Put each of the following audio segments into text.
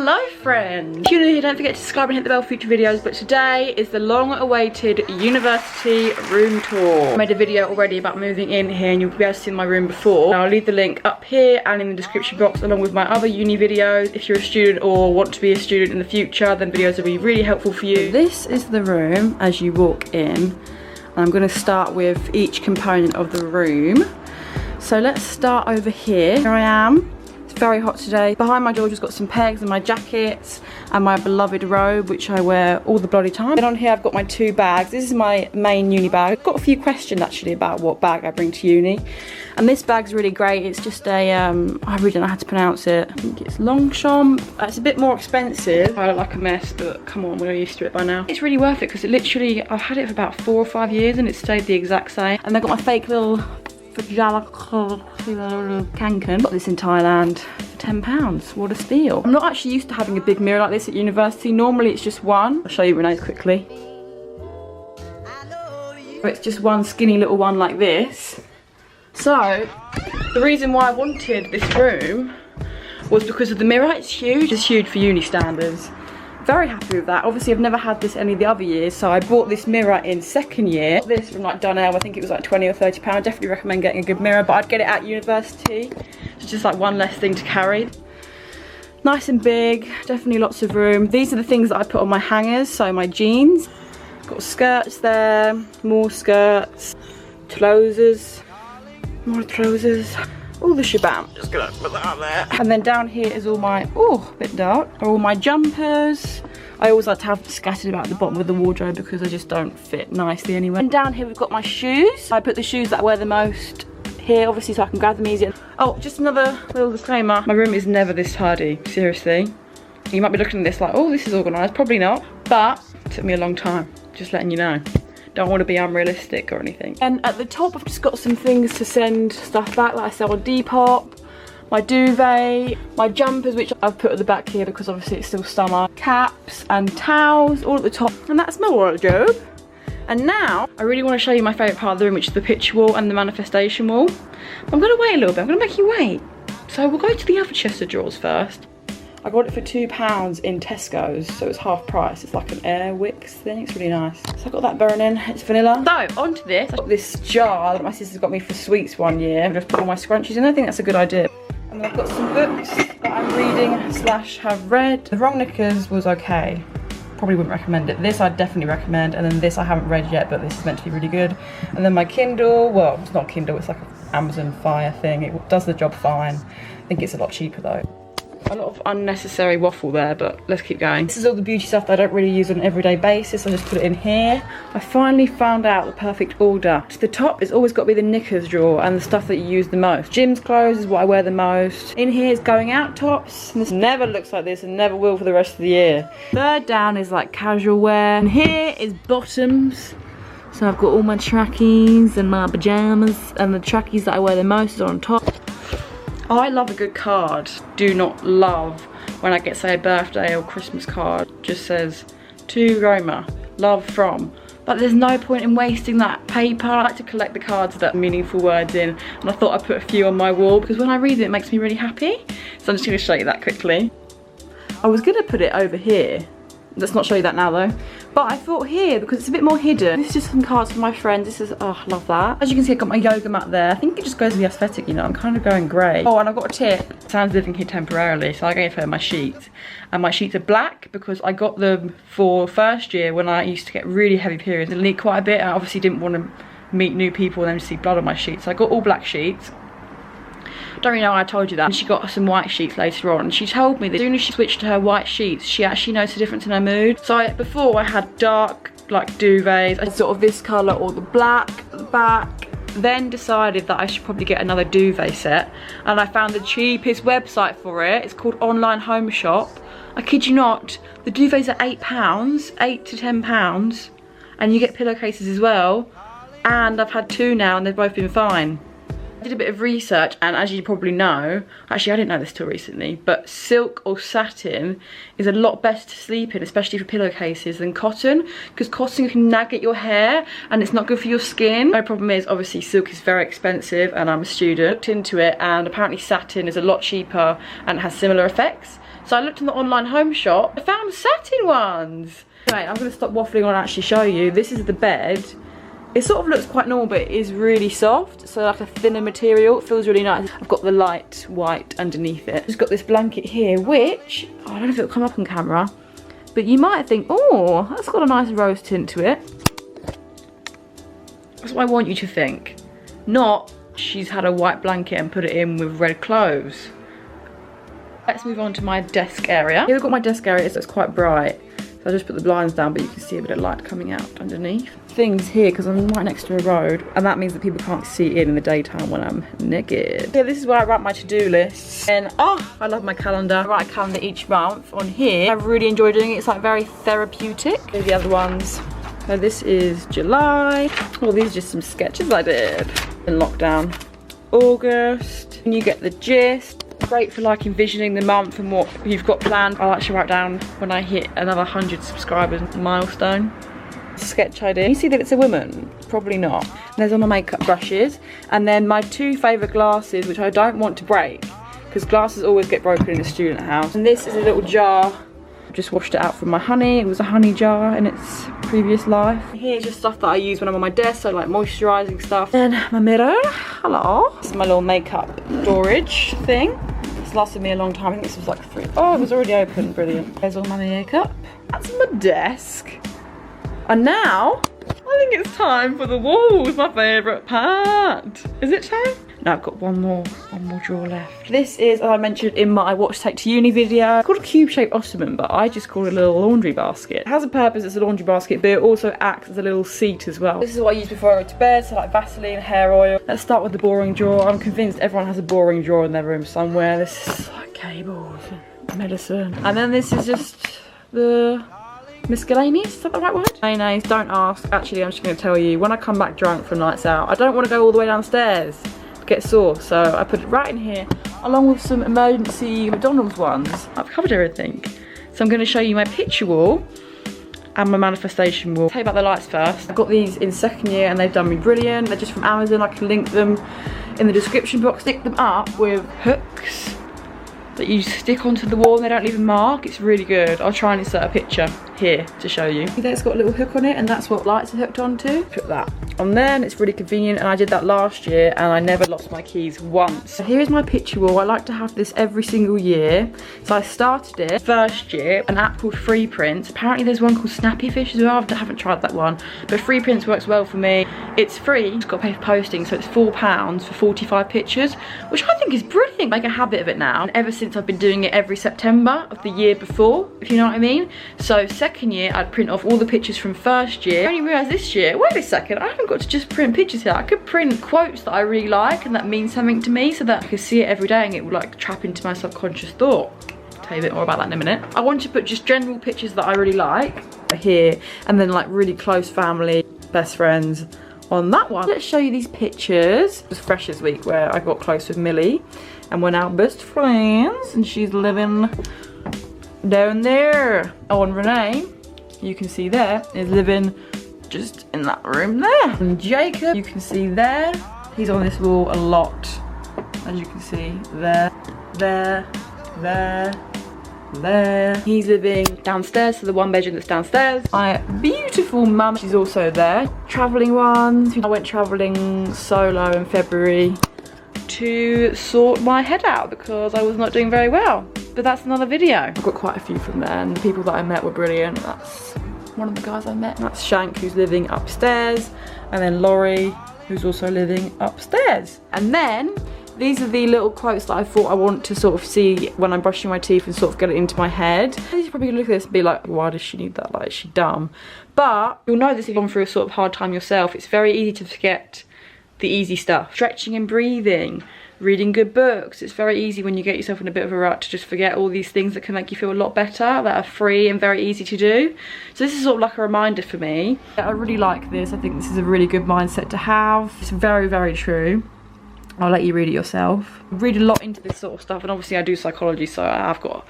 Hello friends! If you're new here, don't forget to subscribe and hit the bell for future videos, but today is the long-awaited university room tour. I made a video already about moving in here and you'll be able to see my room before. Now, I'll leave the link up here and in the description box along with my other uni videos. If you're a student or want to be a student in the future, then videos will be really helpful for you. This is the room as you walk in. I'm going to start with each component of the room. So let's start over here. Here I am. It's very hot today. Behind my door just got some pegs and my jackets and my beloved robe, which I wear all the bloody time. And on here I've got my two bags. This is my main uni bag. I've got a few questions actually about what bag I bring to uni. And this bag's really great. It's just a, I really don't know how to pronounce it. I think it's Longchamp. It's a bit more expensive. I look like a mess, but come on, we're used to it by now. It's really worth it because it literally, I've had it for about 4 or 5 years and it stayed the exact same. And they've got my fake little Kanken. Got this in Thailand for £10. What a steal. I'm not actually used to having a big mirror like this at university. Normally it's just one. I'll show you Renee's quickly. It's just one skinny little one like this. So the reason why I wanted this room was because of the mirror. It's huge. It's huge for uni standards. Very happy with that. Obviously I've never had this any of the other years, so I bought this mirror in second year. This from like Dunelm, I think it was like 20 or 30 pounds. Definitely recommend getting a good mirror, but I'd get it at university. It's just like one less thing to carry. Nice and big, definitely lots of room. These are the things that I put on my hangers, so my jeans. Got skirts there, more skirts, trousers, more trousers. All the shabam, just gonna put that up there. And then down here is all my, oh, a bit dark, are all my jumpers. I always like to have scattered about the bottom of the wardrobe because they just don't fit nicely anyway. And down here we've got my shoes. I put the shoes that I wear the most here, obviously, so I can grab them easier. Oh, just another little disclaimer. My room is never this tidy, seriously. You might be looking at this like, oh, this is organised. Probably not, but it took me a long time, just letting you know. Don't want to be unrealistic or anything. And at the top I've just got some things to send stuff back, like I said, on Depop, my duvet, my jumpers, which I've put at the back here because obviously it's still summer, caps and towels all at the top, and that's my wardrobe. And now I really want to show you my favourite part of the room, which is the picture wall and the manifestation wall. I'm going to wait a little bit. I'm going to make you wait. So we'll go to the other chest of drawers first. I got it for £2 in Tesco's, so it's half price. It's like an Air Wicks thing, it's really nice. So I got that burning, it's vanilla. So, onto this. I got this jar that my sister's got me for sweets one year. I've just put all my scrunchies in. I think that's a good idea. And then I've got some books that I'm reading / have read. The Wrong Knickers was okay. Probably wouldn't recommend it. This I'd definitely recommend, and then this I haven't read yet, but this is meant to be really good. And then my Kindle, well, it's not Kindle, it's like an Amazon Fire thing. It does the job fine. I think it's a lot cheaper though. A lot of unnecessary waffle there, but let's keep going. This is all the beauty stuff that I don't really use on an everyday basis. I just put it in here. I finally found out the perfect order. To the top, it's always got to be the knickers drawer and the stuff that you use the most. Gym's clothes is what I wear the most. In here is going out tops. And this never looks like this and never will for the rest of the year. Third down is like casual wear. And here is bottoms. So I've got all my trackies and my pajamas, and the trackies that I wear the most is on top. I love a good card. Do not love when I get, say, a birthday or Christmas card. Just says, to Roma, love from. But there's no point in wasting that paper. I like to collect the cards that have meaningful words in. And I thought I'd put a few on my wall because when I read it, it makes me really happy. So I'm just going to show you that quickly. I was going to put it over here. Let's not show you that now though. But I thought here, because it's a bit more hidden. This is just some cards for my friends. This is, oh, I love that. As you can see, I've got my yoga mat there. I think it just goes with the aesthetic, you know. I'm kind of going grey. Oh, and I've got a tip. Sam's living here temporarily, so I gave her my sheets. And my sheets are black because I got them for first year when I used to get really heavy periods and leak quite a bit. I obviously didn't want to meet new people and then see blood on my sheets. So I got all black sheets. Don't really know why I told you that. And she got some white sheets later on. And she told me that as soon as she switched to her white sheets, she actually noticed a difference in her mood. So before I had dark, like duvets, I sort of this colour or the black at the back. Then decided that I should probably get another duvet set. And I found the cheapest website for it. It's called Online Home Shop. I kid you not, the duvets are £8, £8 to £10. And you get pillowcases as well. And I've had 2 now and they've both been fine. I did a bit of research, and as you probably know, actually I didn't know this till recently, but silk or satin is a lot better to sleep in, especially for pillowcases, than cotton, because cotton can nag at your hair and it's not good for your skin. My problem is obviously silk is very expensive and I'm a student. Looked into it and apparently satin is a lot cheaper and has similar effects. So I looked in the online home shop, I found satin ones. Right, I'm gonna stop waffling on and actually show you. This is the bed. It sort of looks quite normal, but it is really soft. So like a thinner material, it feels really nice. I've got the light white underneath it. Just got this blanket here, which, I don't know if it'll come up on camera, but you might think, oh, that's got a nice rose tint to it. That's what I want you to think. Not, she's had a white blanket and put it in with red clothes. Let's move on to my desk area. Here we've got my desk area, so it's quite bright. So I just put the blinds down, but you can see a bit of light coming out underneath. Things here, because I'm right next to a road, and that means that people can't see in the daytime when I'm naked. Yeah, this is where I write my to-do lists. And oh, I love my calendar. I write a calendar each month on here. I really enjoy doing it. It's like very therapeutic. Here's the other ones. So this is July. Oh, these are just some sketches I did in lockdown. August, and you get the gist. Great for like envisioning the month and what you've got planned. I'll actually write down when I hit another 100 subscribers milestone. Sketch idea. You see that it's a woman? Probably not. And there's all my makeup brushes, and then my two favourite glasses, which I don't want to break because glasses always get broken in a student house. And this is a little jar. I just washed it out from my honey. It was a honey jar in its previous life. Here's just stuff that I use when I'm on my desk, so like moisturising stuff. Then my mirror. Hello. This is my little makeup storage thing. This lasted me a long time. I think this was like 3. Oh, it was already open. Brilliant. There's all my makeup. That's my desk. And now, I think it's time for the walls, my favourite part. Is it time? No, I've got one more drawer left. This is, as I mentioned in my Watch Take to Uni video, it's called a cube-shaped ottoman, but I just call it a little laundry basket. It has a purpose as a laundry basket, but it also acts as a little seat as well. This is what I use before I go to bed, so like Vaseline, hair oil. Let's start with the boring drawer. I'm convinced everyone has a boring drawer in their room somewhere. This is like cables, medicine. And then this is just the Miscellaneous, is that the right word? Mayonnaise, don't ask. Actually, I'm just going to tell you, when I come back drunk from nights out, I don't want to go all the way downstairs to get sauce, so I put it right in here, along with some emergency McDonald's ones. I've covered everything. So I'm going to show you my picture wall and my manifestation wall. I'll tell you about the lights first. I got these in second year and they've done me brilliant. They're just from Amazon. I can link them in the description box. Stick them up with hooks that you stick onto the wall and they don't leave a mark. It's really good. I'll try and insert a picture here to show you. It's got a little hook on it and that's what lights are hooked onto. Put that on there and it's really convenient, and I did that last year and I never lost my keys once. So here is my picture wall. I like to have this every single year. So I started it first year, an app called Free Prints. Apparently there's one called Snappy Fish as well. I haven't tried that one, but Free Prints works well for me. It's free, it's got to pay for posting, so it's £4 for 45 pictures, which I think is brilliant. Make a habit of it now, and ever since I've been doing it every September of the year before, if you know what I mean. So second year I'd print off all the pictures from first year. I only realised this year, wait a second, I haven't got to just print pictures here. I could print quotes that I really like and that mean something to me, so that I could see it every day and it would like trap into my subconscious thought. I'll tell you a bit more about that in a minute. I want to put just general pictures that I really like here, and then like really close family, best friends on that one. Let's show you these pictures. It was Freshers Week where I got close with Millie and we're now best friends, and she's living down there. Oh, and Renee, you can see there, is living just in that room there. And Jacob, you can see there, he's on this wall a lot, as you can see, there, there, there, there. He's living downstairs, so the one bedroom that's downstairs. My beautiful mum, she's also there. Travelling ones. I went travelling solo in February to sort my head out because I was not doing very well. But that's another video. I've got quite a few from there, and the people that I met were brilliant. That's one of the guys I met. That's Shank, who's living upstairs, and then Laurie, who's also living upstairs. And then these are the little quotes that I thought I want to sort of see when I'm brushing my teeth and sort of get it into my head. You're probably gonna look at this and be like, why does she need that? Like, is she dumb? But you'll know this if you've gone through a sort of hard time yourself. It's very easy to forget the easy stuff. Stretching and breathing, reading good books. It's very easy when you get yourself in a bit of a rut to just forget all these things that can make you feel a lot better, that are free and very easy to do. So this is sort of like a reminder for me. I really like this. I think this is a really good mindset to have. It's very, very true. I'll let you read it yourself. I read a lot into this sort of stuff, and obviously I do psychology, so I've got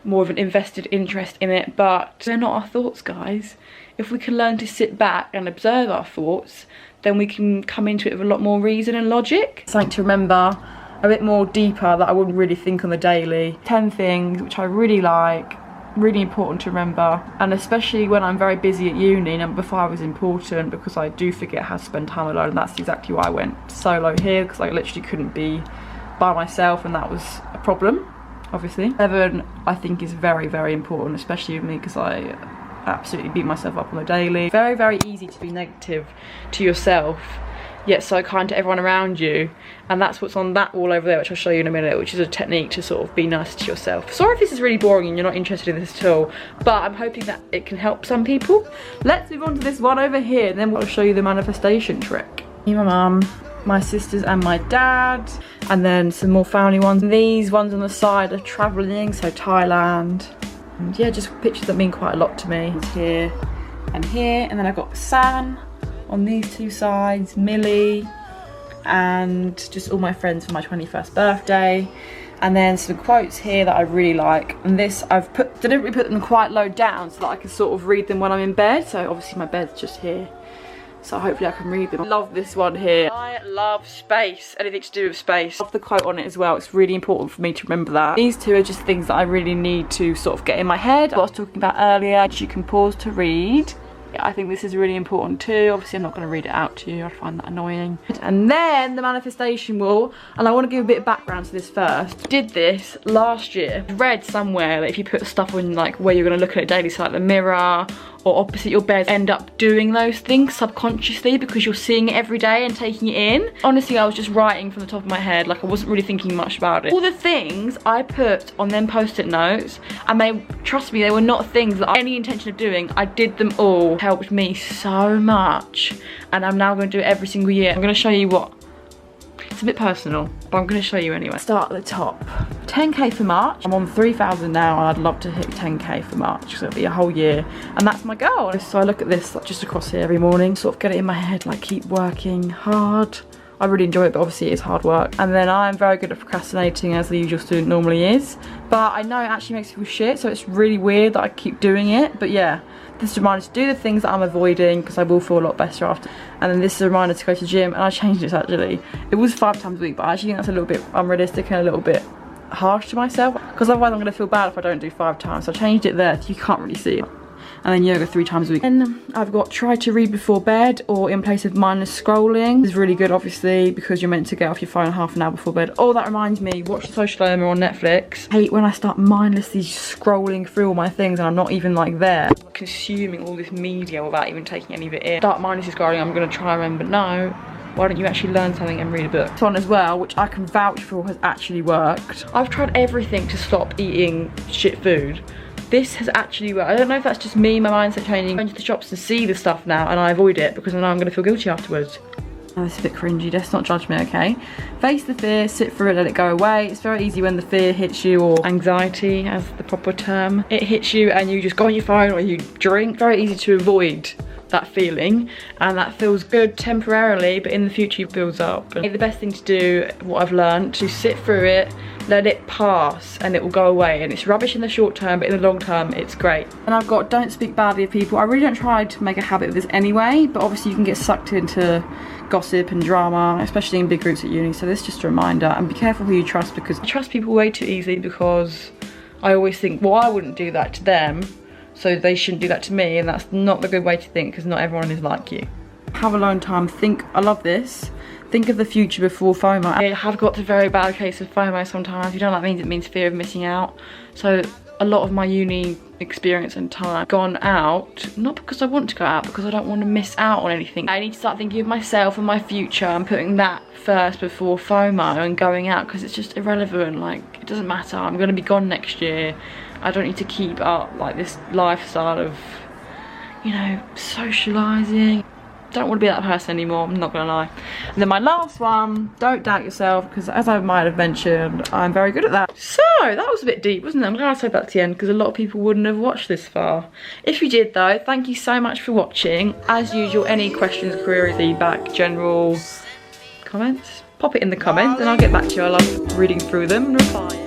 more of an invested interest in it, but they're not our thoughts, guys. If we can learn to sit back and observe our thoughts, then we can come into it with a lot more reason and logic. Something to remember a bit more deeper that I wouldn't really think on the daily. 10 things which I really like, really important to remember, and especially when I'm very busy at uni. Number 5 is important because I do forget how to spend time alone, and that's exactly why I went solo here, because I literally couldn't be by myself, and that was a problem, obviously. 7 I think is very, very important, especially with me, because I absolutely beat myself up on the daily. Very, very easy to be negative to yourself, yet so kind to everyone around you, and that's what's on that wall over there, which I'll show you in a minute, which is a technique to sort of be nice to yourself. Sorry if this is really boring and you're not interested in this at all, but I'm hoping that it can help some people. Let's move on to this one over here, and then I'll show you the manifestation trick. Me, my mum, my sisters and my dad, and then some more family ones. These ones on the side are travelling, so Thailand. And yeah, just pictures that mean quite a lot to me. It's here and here, and then I've got San on these 2 sides, Millie, and just all my friends for my 21st birthday. And then some quotes here that I really like, and this I've deliberately put them quite low down so that I can sort of read them when I'm in bed. So obviously my bed's just here, so hopefully I can read them. I love this one here. I love space, anything to do with space. I love the quote on it as well. It's really important for me to remember that. These 2 are just things that I really need to sort of get in my head. What I was talking about earlier, you can pause to read. I think this is really important too. Obviously I'm not going to read it out to you, I find that annoying. And then the manifestation wall, and I want to give a bit of background to this first. I did this last year. I read somewhere that if you put stuff on like where you're going to look at it daily, so like the mirror or opposite your bed, end up doing those things subconsciously because you're seeing it every day and taking it in. Honestly, I was just writing from the top of my head, like I wasn't really thinking much about it. All the things I put on them Post-it notes, and they, trust me, they were not things that I had any intention of doing. I did them all. It helped me so much, and I'm now going to do it every single year. I'm going to show you what. It's a bit personal, but I'm going to show you anyway. Start at the top. 10k for March. I'm on 3,000 now, and I'd love to hit 10k for March, so it'll be a whole year, and that's my goal. So I look at this like, just across here every morning, sort of get it in my head, like keep working hard. I really enjoy it, but obviously it is hard work. And then I'm very good at procrastinating, as the usual student normally is, but I know it actually makes me feel shit, so it's really weird that I keep doing it. But yeah, this is a reminder to do the things that I'm avoiding, because I will feel a lot better after. And then this is a reminder to go to the gym, and I changed this actually. It was 5 times a week, but I actually think that's a little bit unrealistic and a little bit harsh to myself, because otherwise I'm going to feel bad if I don't do 5 times. So I changed it there so you can't really see it. And then yoga 3 times a week. And I've got try to read before bed, or in place of mindless scrolling. This is really good, obviously, because you're meant to get off your phone half an hour before bed. Oh, that reminds me, watch The Social Dilemma on Netflix. I hate when I start mindlessly scrolling through all my things and I'm not even like there, consuming all this media without even taking any of it in. Start mindlessly scrolling, I'm gonna try and remember, no, why don't you actually learn something and read a book? This one as well, which I can vouch for, has actually worked. I've tried everything to stop eating shit food. This has actually worked. I don't know if that's just me, my mindset changing. Going to the shops to see the stuff now, and I avoid it because I know I'm going to feel guilty afterwards. Oh, it's a bit cringy, let's not judge me, okay? Face the fear, sit through it, let it go away. It's very easy when the fear hits you, or anxiety as the proper term. It hits you and you just go on your phone or you drink. Very easy to avoid that feeling, and that feels good temporarily, but in the future it builds up. And the best thing to do, what I've learned, to sit through it, let it pass, and it will go away. And it's rubbish in the short term, but in the long term it's great. And I've got don't speak badly of people. I really don't try to make a habit of this anyway, but obviously you can get sucked into gossip and drama, especially in big groups at uni, so this is just a reminder. And be careful who you trust, because I trust people way too easily, because I always think, well, I wouldn't do that to them, so they shouldn't do that to me, and that's not the good way to think, because not everyone is like you. Have alone time, think, I love this, think of the future before FOMO. I have got a very bad case of FOMO sometimes. You know what that means? It means fear of missing out. So a lot of my uni experience and time gone out, not because I want to go out, because I don't want to miss out on anything. I need to start thinking of myself and my future and putting that first before FOMO and going out, because it's just irrelevant. Like, it doesn't matter, I'm going to be gone next year. I don't need to keep up like this lifestyle of, you know, socialising. Don't want to be that person anymore, I'm not gonna lie. And then my last one, don't doubt yourself, because as I might have mentioned, I'm very good at that. So that was a bit deep, wasn't it? I'm glad I said that to the end, because a lot of people wouldn't have watched this far. If you did though, thank you so much for watching. As usual, any questions, queries, feedback, general comments, pop it in the comments and I'll get back to you. I love reading through them and replying.